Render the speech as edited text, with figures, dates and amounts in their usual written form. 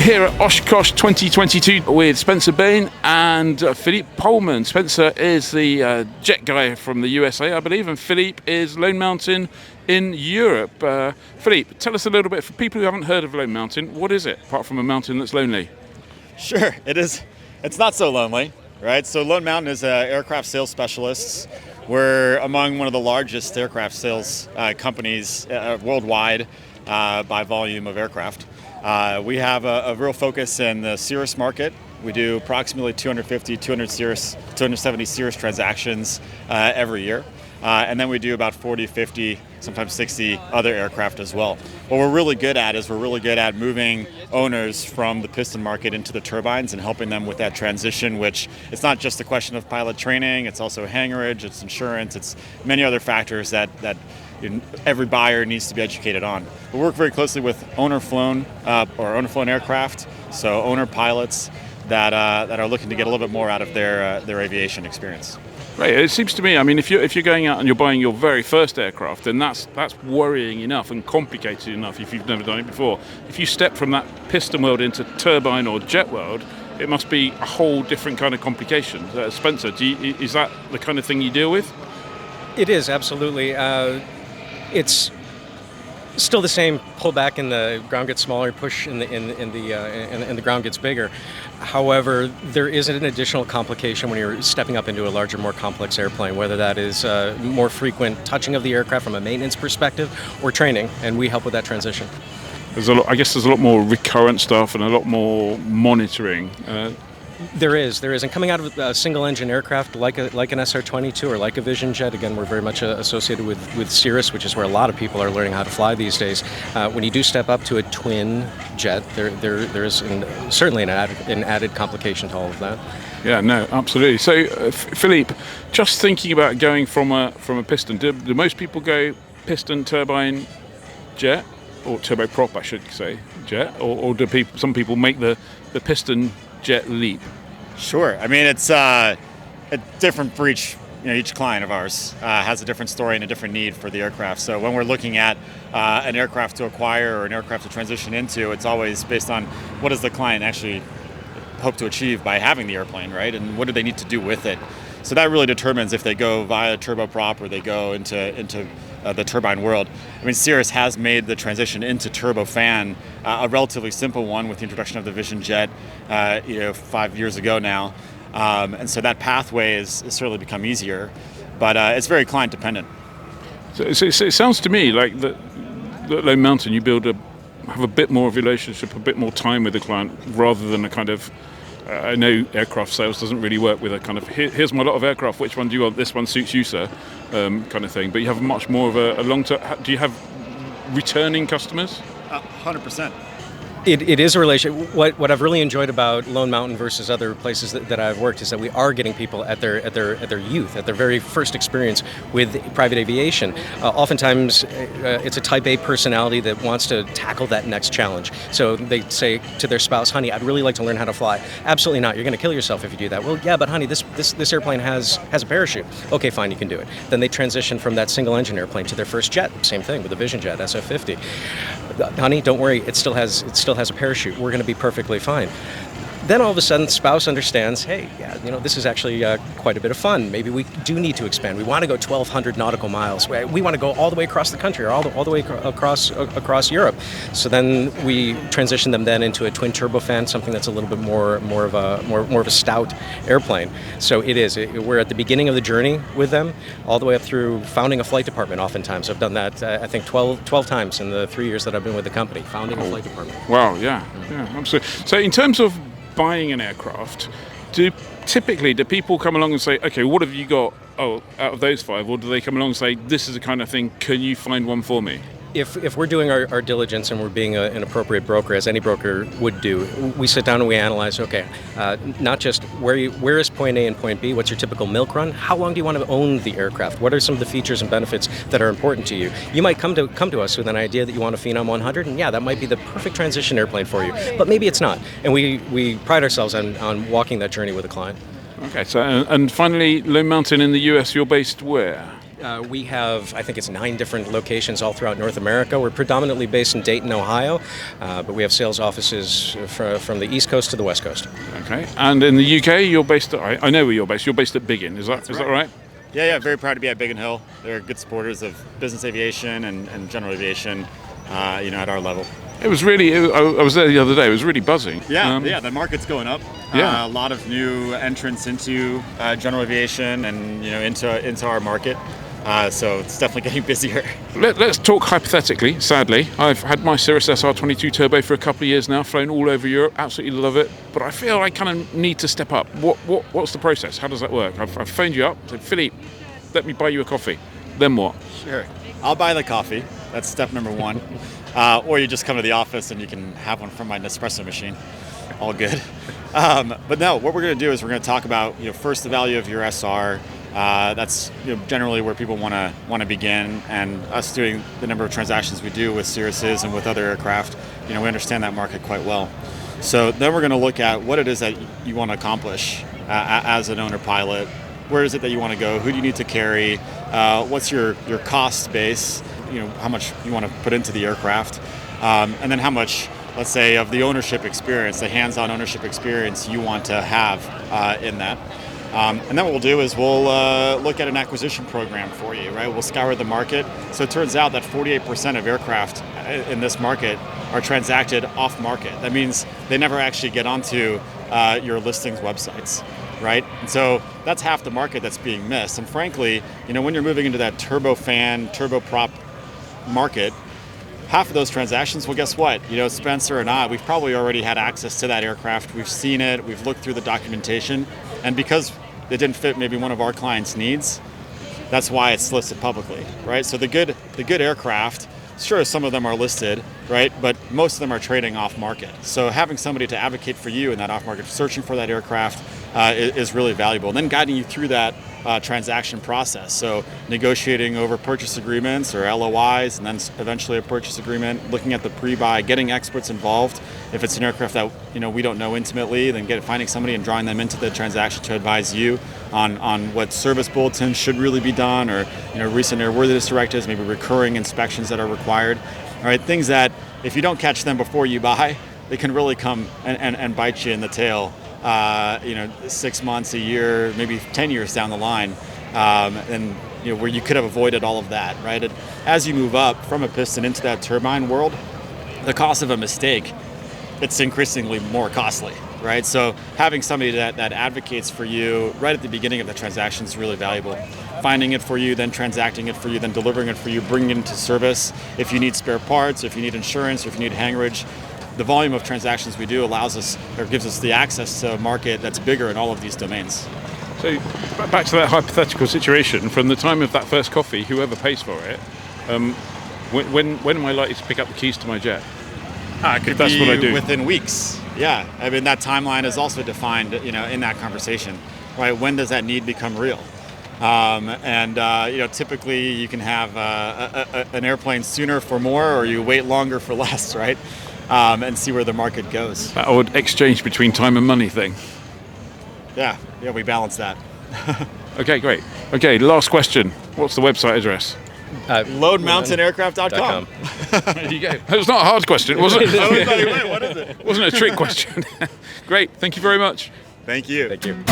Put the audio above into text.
here at Oshkosh 2022 with Spencer Baine and Philippe Polman. Spencer is the jet guy from the USA, I believe, and Philippe is Lone Mountain in Europe. Philippe, tell us a little bit, for people who haven't heard of Lone Mountain, what is it, apart from a mountain that's lonely? Sure, it is. It's not so lonely, right? So Lone Mountain is aircraft sales specialists. We're among one of the largest aircraft sales companies worldwide by volume of aircraft. We have a real focus in the Cirrus market. We do approximately 270 Cirrus transactions every year. And then we do about 40, 50, sometimes 60 other aircraft as well. What we're really good at is moving owners from the piston market into the turbines and helping them with that transition, which it's not just a question of pilot training, it's also hangarage, it's insurance, it's many other factors that every buyer needs to be educated on. We work very closely with owner-flown aircraft, so owner pilots that are looking to get a little bit more out of their aviation experience. Right. It seems to me, I mean, if you're going out and you're buying your very first aircraft, then that's worrying enough and complicated enough if you've never done it before. If you step from that piston world into turbine or jet world, it must be a whole different kind of complication. Spencer, is that the kind of thing you deal with? It is, absolutely. It's still the same. Pull back and the ground gets smaller. Push and the ground gets bigger. However, there is an additional complication when you're stepping up into a larger, more complex airplane. Whether that is more frequent touching of the aircraft from a maintenance perspective or training, and we help with that transition. I guess there's a lot more recurrent stuff and a lot more monitoring. There is, and coming out of a single-engine aircraft like an SR-22 or like a Vision jet, again, we're very much associated with Cirrus, which is where a lot of people are learning how to fly these days. When you do step up to a twin jet, there is certainly an added complication to all of that. Yeah, no, absolutely. So, Philippe, just thinking about going from a piston, do most people go piston, turbine, jet, or turboprop, I should say, jet, or do some people make the piston jet leap? Sure. I mean, it's different for each client of ours has a different story and a different need for the aircraft. So when we're looking at an aircraft to acquire or an aircraft to transition into, it's always based on what does the client actually hope to achieve by having the airplane, right? And what do they need to do with it? So that really determines if they go via turboprop or they go into the turbine world. I mean, Cirrus has made the transition into turbofan a relatively simple one with the introduction of the Vision jet 5 years ago now. And so that pathway has certainly become easier, but it's very client dependent. So it sounds to me like that Lone Mountain, you have a bit more of a relationship, a bit more time with the client, rather than a kind of I know aircraft sales doesn't really work with a kind of here's my lot of aircraft, which one do you want? This one suits you, sir, kind of thing. But you have much more of a long-term. Do you have returning customers? 100%. It is a relation. What I've really enjoyed about Lone Mountain versus other places that I've worked is that we are getting people at their youth, at their very first experience with private aviation. Oftentimes, it's a Type A personality that wants to tackle that next challenge. So they say to their spouse, "Honey, I'd really like to learn how to fly." "Absolutely not. You're going to kill yourself if you do that." "Well, yeah, but honey, this airplane has a parachute." "Okay, fine, you can do it." Then they transition from that single engine airplane to their first jet. Same thing with the Vision jet, SF-50. "Honey, don't worry. It still has a parachute. We're going to be perfectly fine." Then all of a sudden, spouse understands, hey, yeah, this is actually quite a bit of fun. Maybe we do need to expand. We want to go 1,200 nautical miles. We want to go all the way across the country or all the way across Europe. So then we transition them then into a twin turbofan, something that's a little bit more of a stout airplane. So we're at the beginning of the journey with them, all the way up through founding a flight department. Oftentimes, I've done that I think 12 times in the 3 years that I've been with the company, founding a flight department. Wow, yeah, absolutely. So in terms of buying an aircraft, do people come along and say, okay, what have you got out of those 5, or do they come along and say, this is the kind of thing, can you find one for me? If we're doing our diligence and we're being an appropriate broker, as any broker would do, we sit down and we analyze, okay, not just where is point A and point B, what's your typical milk run, how long do you want to own the aircraft, what are some of the features and benefits that are important to you. You might come to us with an idea that you want a Phenom 100, and yeah, that might be the perfect transition airplane for you, but maybe it's not. And we pride ourselves on walking that journey with a client. Okay, so and finally, Lone Mountain in the US, you're based where? We have, I think it's 9 different locations all throughout North America. We're predominantly based in Dayton, Ohio, but we have sales offices from the East Coast to the West Coast. Okay. And in the UK, you're based at, I know where you're based. You're based at Baine. Is that right? Yeah, very proud to be at Biggin Hill. They're good supporters of business aviation and general aviation, at our level. It was really, I was there the other day, it was really buzzing. Yeah, the market's going up. Yeah. A lot of new entrants into general aviation and into our market. So it's definitely getting busier. Let's talk hypothetically, sadly. I've had my Cirrus SR22 Turbo for a couple of years now, flown all over Europe, absolutely love it. But I feel I kind of need to step up. What's the process? How does that work? I've phoned you up, said, Philippe, let me buy you a coffee. Then what? Sure. I'll buy the coffee. That's step number 1. Or you just come to the office and you can have one from my Nespresso machine. All good. But no, what we're going to do is we're going to talk about first the value of your SR. That's generally where people want to begin, and us doing the number of transactions we do with Cirruses and with other aircraft. We understand that market quite well. So then we're going to look at what it is that you want to accomplish as an owner pilot. Where is it that you want to go? Who do you need to carry? What's your cost base? How much you want to put into the aircraft, and then how much, let's say, of the ownership experience, the hands-on ownership experience you want to have in that. And then what we'll do is we'll look at an acquisition program for you, right? We'll scour the market. So it turns out that 48% of aircraft in this market are transacted off-market. That means they never actually get onto your listings websites, right? And so that's half the market that's being missed. And frankly, when you're moving into that turbofan, turboprop market, half of those transactions, well, guess what? Spencer and I, we've probably already had access to that aircraft. We've seen it. We've looked through the documentation. And because it didn't fit maybe one of our clients' needs, that's why it's listed publicly, right? So the good aircraft, sure, some of them are listed, right? But most of them are trading off market. So having somebody to advocate for you in that off market, searching for that aircraft is really valuable. And then guiding you through that transaction process. So negotiating over purchase agreements or LOIs, and then eventually a purchase agreement, looking at the pre-buy, getting experts involved. If it's an aircraft that we don't know intimately, then finding somebody and drawing them into the transaction to advise you on what service bulletins should really be done, or recent airworthiness directives, maybe recurring inspections that are required. All right, things that if you don't catch them before you buy, they can really come and bite you in the tail. 6 months, a year, maybe 10 years down the line, and where you could have avoided all of that, right? And as you move up from a piston into that turbine world, the cost of a mistake, it's increasingly more costly, right? So having somebody that advocates for you right at the beginning of the transaction is really valuable. Finding it for you, then transacting it for you, then delivering it for you, bringing it into service. If you need spare parts, if you need insurance, or if you need hangarage, the volume of transactions we do allows us, or gives us the access to a market that's bigger in all of these domains. So back to that hypothetical situation, from the time of that first coffee, whoever pays for it, when am I likely to pick up the keys to my jet? It could That's be what I do. within weeks. Yeah, I mean, that timeline is also defined, in that conversation, right? When does that need become real? Typically you can have an airplane sooner for more, or you wait longer for less, right? And see where the market goes. That old exchange between time and money thing. Yeah, we balance that. Okay, great. Okay, last question. What's the website address? LoadMountainAircraft.com. There you go. That was not a hard question, was it? Wait, what is it? It wasn't a trick question. Great. Thank you very much. Thank you. Thank you.